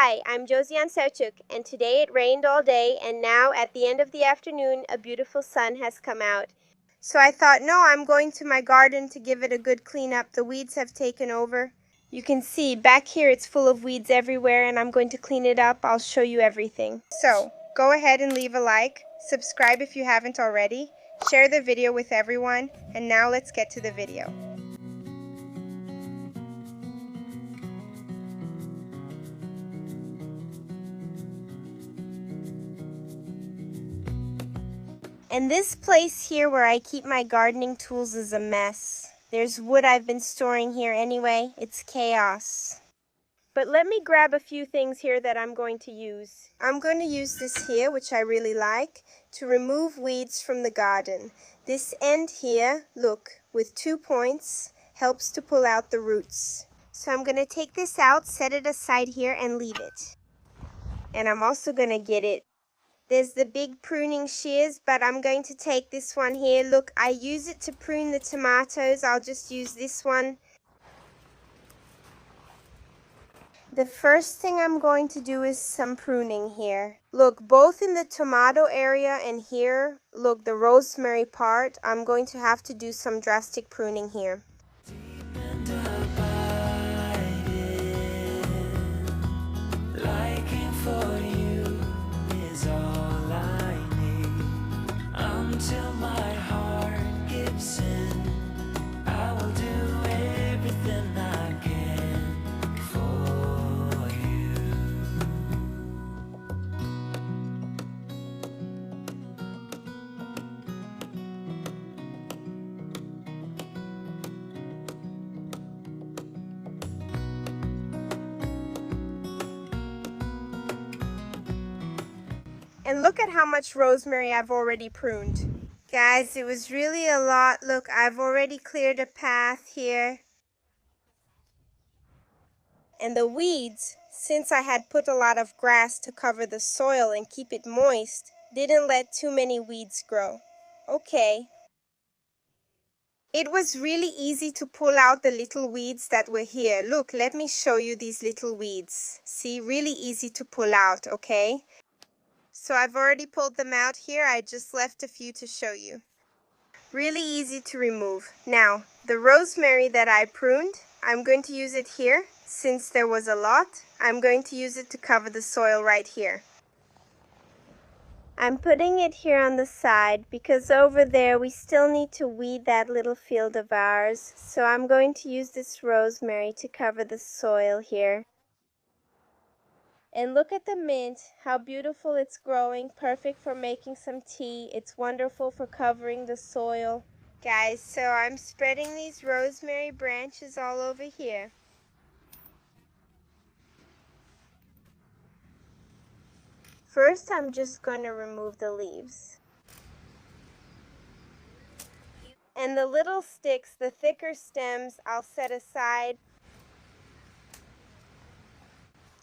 Hi, I'm Josiane Serchuk, and today it rained all day, and now at the end of the afternoon, a beautiful sun has come out. So I thought, no, I'm going to my garden to give it a good clean up. The weeds have taken over. You can see back here it's full of weeds everywhere, and I'm going to clean it up. I'll show you everything. So go ahead and leave a like, subscribe if you haven't already, share the video with everyone, and now let's get to the video. And this place here where I keep my gardening tools is a mess. There's wood I've been storing here anyway. It's chaos. But let me grab a few things here that I'm going to use. I'm going to use this here, which I really like, to remove weeds from the garden. This end here, look, with 2 points, helps to pull out the roots. So I'm going to take this out, set it aside here, and leave it. And I'm also going to get it. There's the big pruning shears, but I'm going to take this one here. Look, I use it to prune the tomatoes. I'll just use this one. The first thing I'm going to do is some pruning here. Look, both in the tomato area and here, look, the rosemary part, I'm going to have to do some drastic pruning here. Till my heart gives in, I will do everything I can for you. And look at how much rosemary I've already pruned. Guys, it was really a lot. Look, I've already cleared a path here. And the weeds, since I had put a lot of grass to cover the soil and keep it moist, didn't let too many weeds grow. Okay. It was really easy to pull out the little weeds that were here. Look, let me show you these little weeds. See, really easy to pull out, okay? So I've already pulled them out here. I just left a few to show you. Really easy to remove. Now, the rosemary that I pruned, I'm going to use it here. Since there was a lot, I'm going to use it to cover the soil right here. I'm putting it here on the side because over there we still need to weed that little field of ours. So I'm going to use this rosemary to cover the soil here. And look at the mint, how beautiful it's growing, perfect for making some tea. It's wonderful for covering the soil. Guys, so I'm spreading these rosemary branches all over here. First, I'm just going to remove the leaves. And the little sticks, the thicker stems, I'll set aside.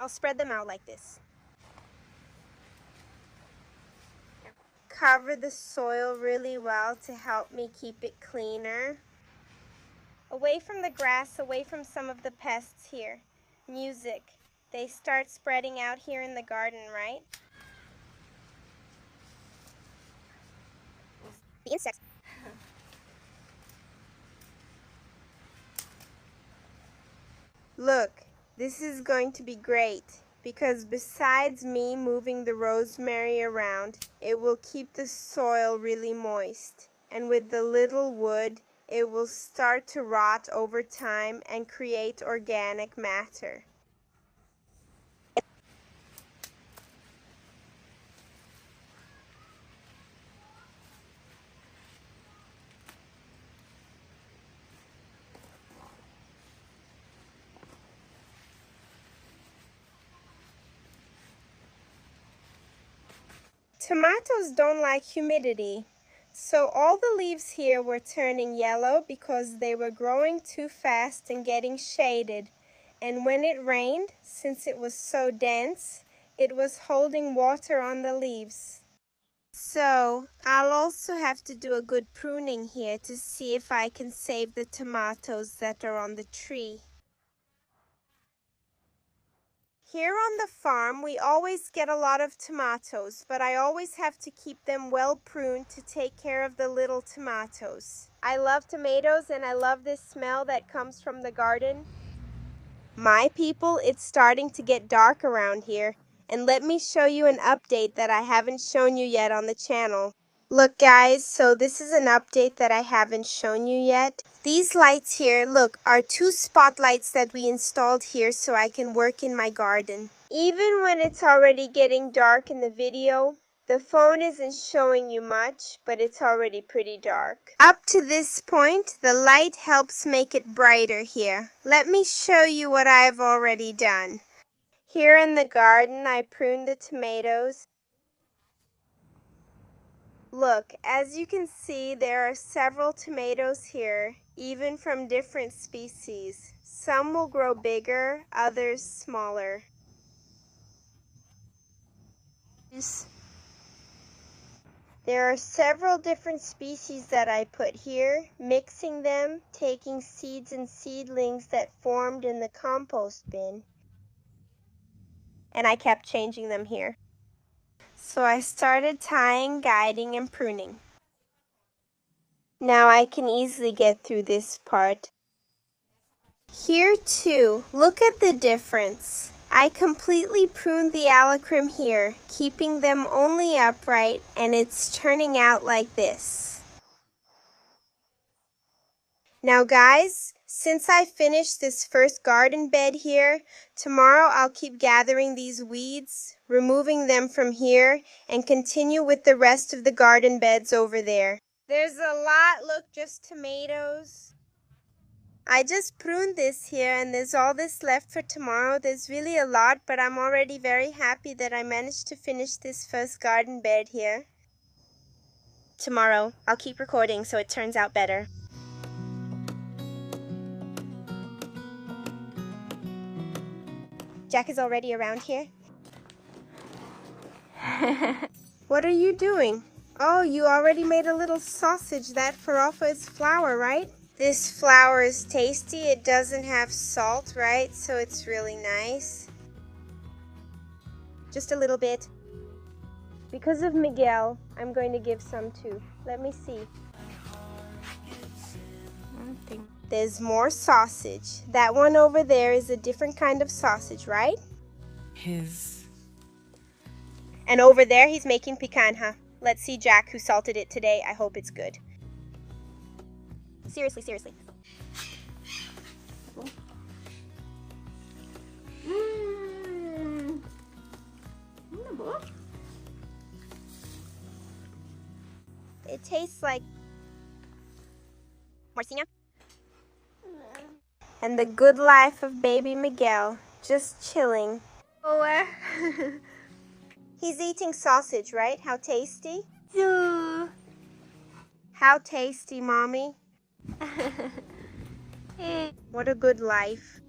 I'll spread them out like this. Cover the soil really well to help me keep it cleaner. Away from the grass, away from some of the pests here. Music. They start spreading out here in the garden, right? The insects. Look, this is going to be great because besides me moving the rosemary around, it will keep the soil really moist. And with the little wood, it will start to rot over time and create organic matter. Tomatoes don't like humidity, so all the leaves here were turning yellow because they were growing too fast and getting shaded. And when it rained, since it was so dense, it was holding water on the leaves. So I'll also have to do a good pruning here to see if I can save the tomatoes that are on the tree. Here on the farm, we always get a lot of tomatoes, but I always have to keep them well pruned to take care of the little tomatoes. I love tomatoes and I love this smell that comes from the garden. My people, it's starting to get dark around here, and let me show you an update that I haven't shown you yet on the channel. Look guys, so this is an update that I haven't shown you yet. These lights here, look, are 2 spotlights that we installed here so I can work in my garden. Even when it's already getting dark in the video, the phone isn't showing you much, but it's already pretty dark. Up to this point, the light helps make it brighter here. Let me show you what I've already done. Here in the garden, I pruned the tomatoes. Look, as you can see, there are several tomatoes here, even from different species. Some will grow bigger, others smaller. There are several different species that I put here, mixing them, taking seeds and seedlings that formed in the compost bin. And I kept changing them here. So I started tying, guiding, and pruning. Now I can easily get through this part. Here too, look at the difference. I completely pruned the alacrim here, keeping them only upright, and it's turning out like this. Now guys, since I finished this first garden bed here, tomorrow I'll keep gathering these weeds, removing them from here, and continue with the rest of the garden beds over there. There's a lot, look, just tomatoes. I just pruned this here and there's all this left for tomorrow. There's really a lot, but I'm already very happy that I managed to finish this first garden bed here. Tomorrow, I'll keep recording so it turns out better. Jack is already around here. What are you doing? Oh, you already made a little sausage. That farfalle is flour, right? This flour is tasty. It doesn't have salt, right? So it's really nice. Just a little bit. Because of Miguel, I'm going to give some too. Let me see. There's more sausage. That one over there is a different kind of sausage, right? And over there, he's making picanha. Let's see Jack, who salted it today. I hope it's good. Seriously, seriously. It tastes like Morcina. And the good life of baby Miguel, just chilling. Oh, he's eating sausage, right? How tasty? How tasty, Mommy? What a good life.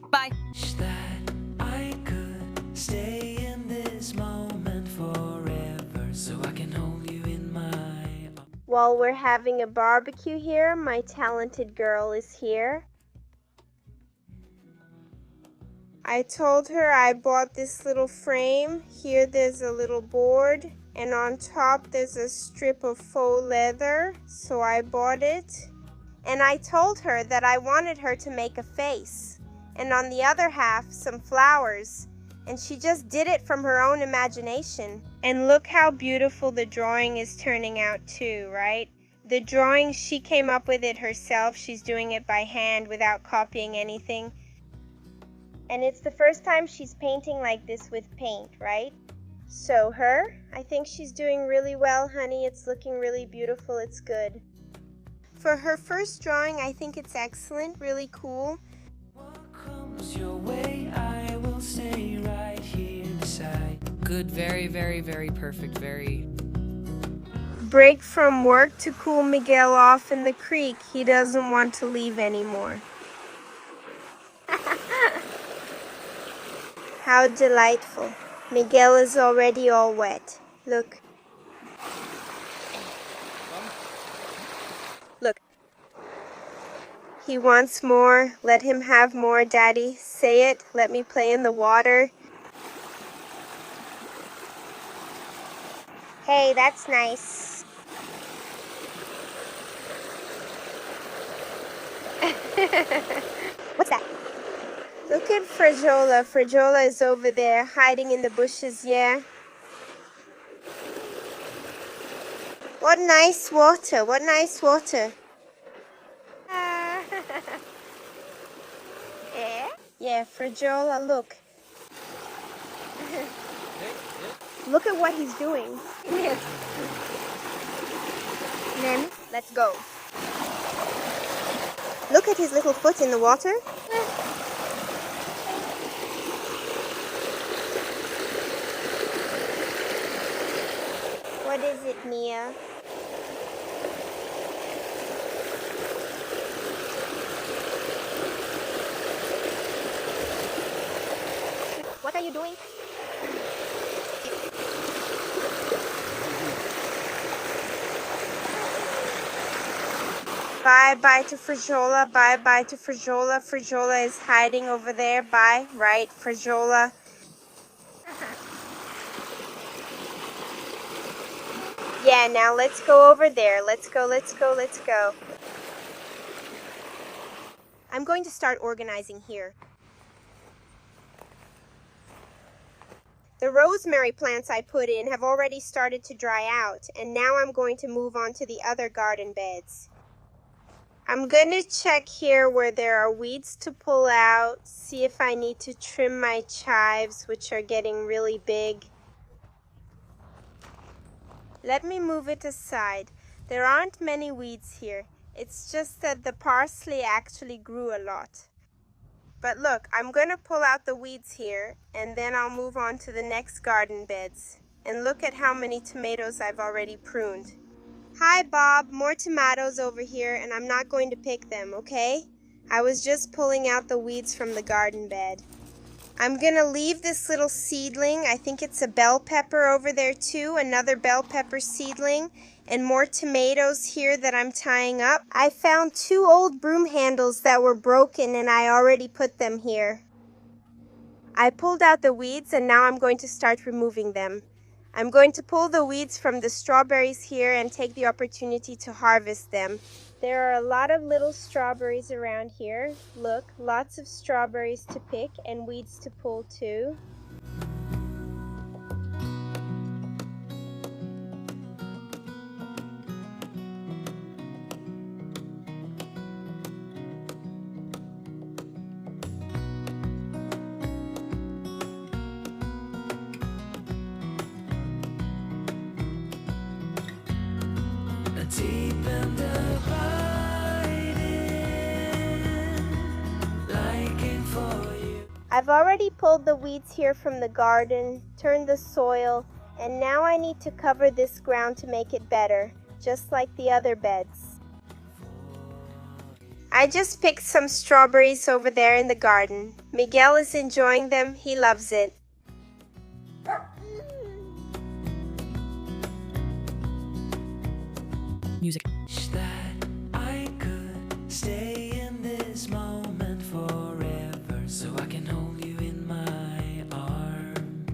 Bye. Wish that I could stay in this moment forever, so I can hold you in my arms. While we're having a barbecue here, my talented girl is here. I told her I bought this little frame. Here there's a little board, and on top there's a strip of faux leather, so I bought it. And I told her that I wanted her to make a face, and on the other half some flowers, and she just did it from her own imagination. And look how beautiful the drawing is turning out too, right? The drawing, she came up with it herself. She's doing it by hand without copying anything. And it's the first time she's painting like this with paint, right? So her, I think she's doing really well, honey. It's looking really beautiful. It's good. For her first drawing, I think it's excellent, really cool. What comes your way, I will stay right here beside. Good, very, very, very perfect, very. Break from work to cool Miguel off in the creek. He doesn't want to leave anymore. How delightful. Miguel is already all wet. Look. Look. He wants more. Let him have more, Daddy. Say it. Let me play in the water. Hey, that's nice. What's that? Look at Frajola. Frajola is over there, hiding in the bushes, yeah? What nice water. What nice water. Yeah? Yeah, Frajola, look. Look at what he's doing. Yes. Then, let's go. Look at his little foot in the water. What is it, Mia? What are you doing? Bye-bye to Frajola. Bye-bye to Frajola. Frajola is hiding over there. Bye. Right, Frajola. Yeah, now let's go over there. Let's go, let's go, let's go. I'm going to start organizing here. The rosemary plants I put in have already started to dry out, and now I'm going to move on to the other garden beds. I'm going to check here where there are weeds to pull out, see if I need to trim my chives, which are getting really big. Let me move it aside. There aren't many weeds here. It's just that the parsley actually grew a lot. But look, I'm going to pull out the weeds here, and then I'll move on to the next garden beds. And look at how many tomatoes I've already pruned. Hi, Bob. More tomatoes over here, and I'm not going to pick them, okay? I was just pulling out the weeds from the garden bed. I'm going to leave this little seedling. I think it's a bell pepper over there too, another bell pepper seedling, and more tomatoes here that I'm tying up. I found 2 old broom handles that were broken, and I already put them here. I pulled out the weeds, and now I'm going to start removing them. I'm going to pull the weeds from the strawberries here and take the opportunity to harvest them. There are a lot of little strawberries around here. Look, lots of strawberries to pick and weeds to pull too. Deep and abiding, liking for you. I've already pulled the weeds here from the garden, turned the soil, and now I need to cover this ground to make it better, just like the other beds. I just picked some strawberries over there in the garden. Miguel is enjoying them. He loves it. Music. Wish that I could stay in this moment forever, so I can hold you in my arms.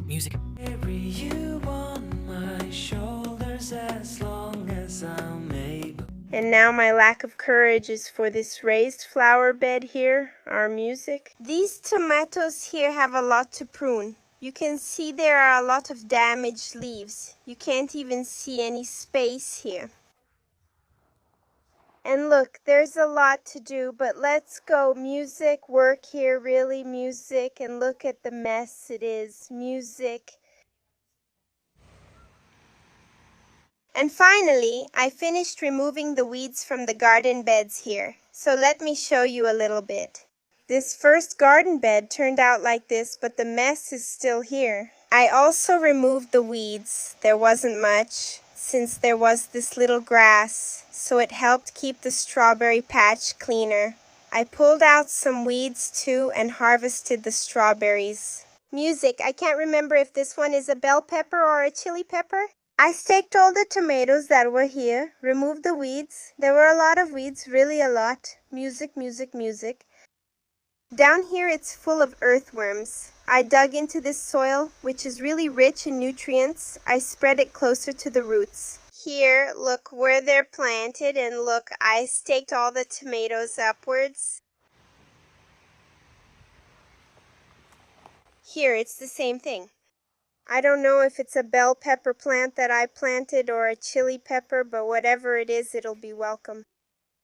Music. Carry you on my shoulders as long as I'm able. And now my lack of courage is for this raised flower bed here, our music. These tomatoes here have a lot to prune. You can see there are a lot of damaged leaves. You can't even see any space here. And look, there's a lot to do, but let's go. Music, work here, really music, and look at the mess it is. Music. And finally, I finished removing the weeds from the garden beds here. So let me show you a little bit. This first garden bed turned out like this, but the mess is still here. I also removed the weeds. There wasn't much, since there was this little grass, so it helped keep the strawberry patch cleaner. I pulled out some weeds too and harvested the strawberries. Music, I can't remember if this one is a bell pepper or a chili pepper. I staked all the tomatoes that were here, removed the weeds. There were a lot of weeds, really a lot. Music, music, music. Down here it's full of earthworms. I dug into this soil, which is really rich in nutrients. I spread it closer to the roots. Here, look where they're planted, and look, I staked all the tomatoes upwards. Here, it's the same thing. I don't know if it's a bell pepper plant that I planted or a chili pepper, but whatever it is, it'll be welcome.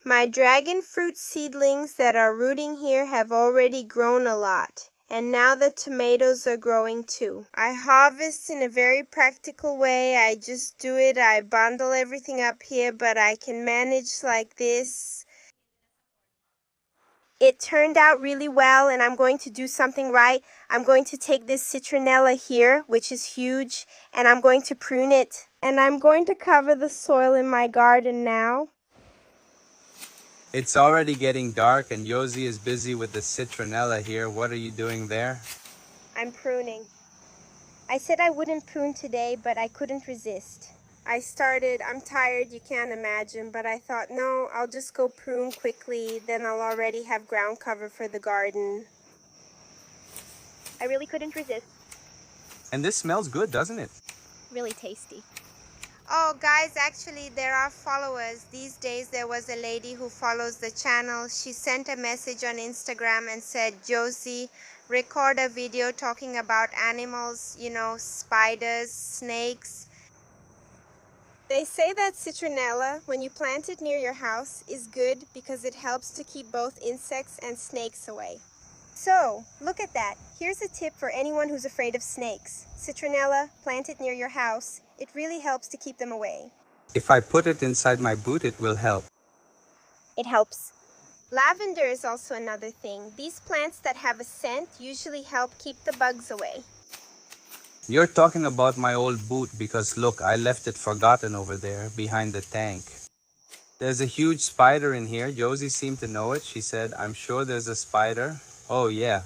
My dragon fruit seedlings that are rooting here have already grown a lot, and now the tomatoes are growing too. I harvest in a very practical way. I just do it. I bundle everything up here, but I can manage like this. It turned out really well, and I'm going to do something right. I'm going to take this citronella here, which is huge, and I'm going to prune it. And I'm going to cover the soil in my garden now. It's already getting dark and Yosi is busy with the citronella here. What are you doing there? I'm pruning. I said I wouldn't prune today, but I couldn't resist. I'm tired, you can't imagine, but I thought, no, I'll just go prune quickly, then I'll already have ground cover for the garden. I really couldn't resist. And this smells good, doesn't it? Really tasty. Oh, guys, actually, there are followers. These days, there was a lady who follows the channel. She sent a message on Instagram and said, Josie, record a video talking about animals, you know, spiders, snakes. They say that citronella, when you plant it near your house, is good because it helps to keep both insects and snakes away. So, look at that. Here's a tip for anyone who's afraid of snakes. Citronella, plant it near your house. It really helps to keep them away. If I put it inside my boot, it will help. It helps. Lavender is also another thing. These plants that have a scent usually help keep the bugs away. You're talking about my old boot because look, I left it forgotten over there behind the tank. There's a huge spider in here. Josie seemed to know it. She said, I'm sure there's a spider. Oh yeah.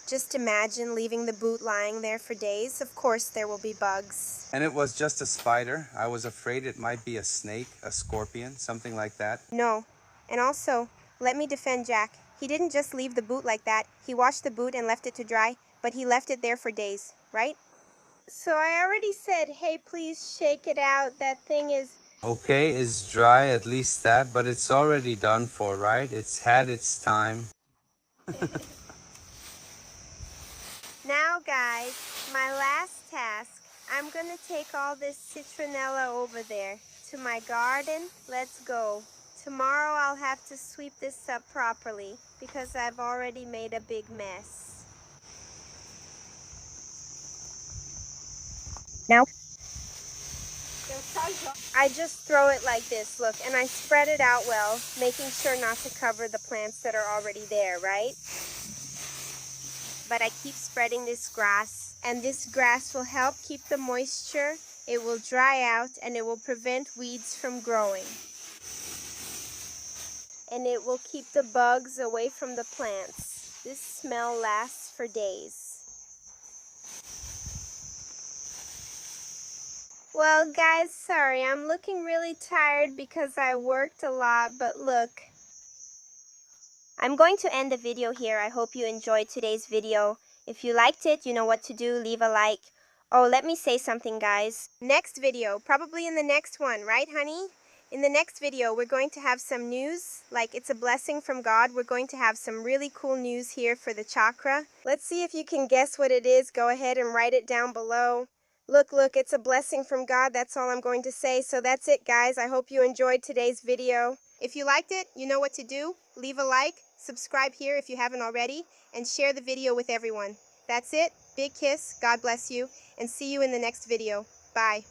Just imagine leaving the boot lying there for days. Of course there will be bugs. And it was just a spider. I was afraid it might be a snake, a scorpion, something like that. No. And also, let me defend Jack. He didn't just leave the boot like that. He washed the boot and left it to dry, but he left it there for days, right? So I already said, hey, please shake it out. That thing is... Okay, it's dry, at least that, but it's already done for, right? It's had its time. Now, guys, my last task. I'm going to take all this citronella over there to my garden. Let's go. Tomorrow I'll have to sweep this up properly because I've already made a big mess. Now, I just throw it like this, look, and I spread it out well, making sure not to cover the plants that are already there, right? But I keep spreading this grass, and this grass will help keep the moisture, it will dry out, and it will prevent weeds from growing. And it will keep the bugs away from the plants. This smell lasts for days. Well, guys, sorry, I'm looking really tired because I worked a lot, but look. I'm going to end the video here. I hope you enjoyed today's video. If you liked it, you know what to do. Leave a like. Oh, let me say something, guys. Next video, probably in the next one, right, honey? In the next video, we're going to have some news, like it's a blessing from God. We're going to have some really cool news here for the chakra. Let's see if you can guess what it is. Go ahead and write it down below. Look, it's a blessing from God. That's all I'm going to say. So that's it, guys. I hope you enjoyed today's video. If you liked it, you know what to do. Leave a like, subscribe here if you haven't already, and share the video with everyone. That's it. Big kiss. God bless you, and see you in the next video. Bye.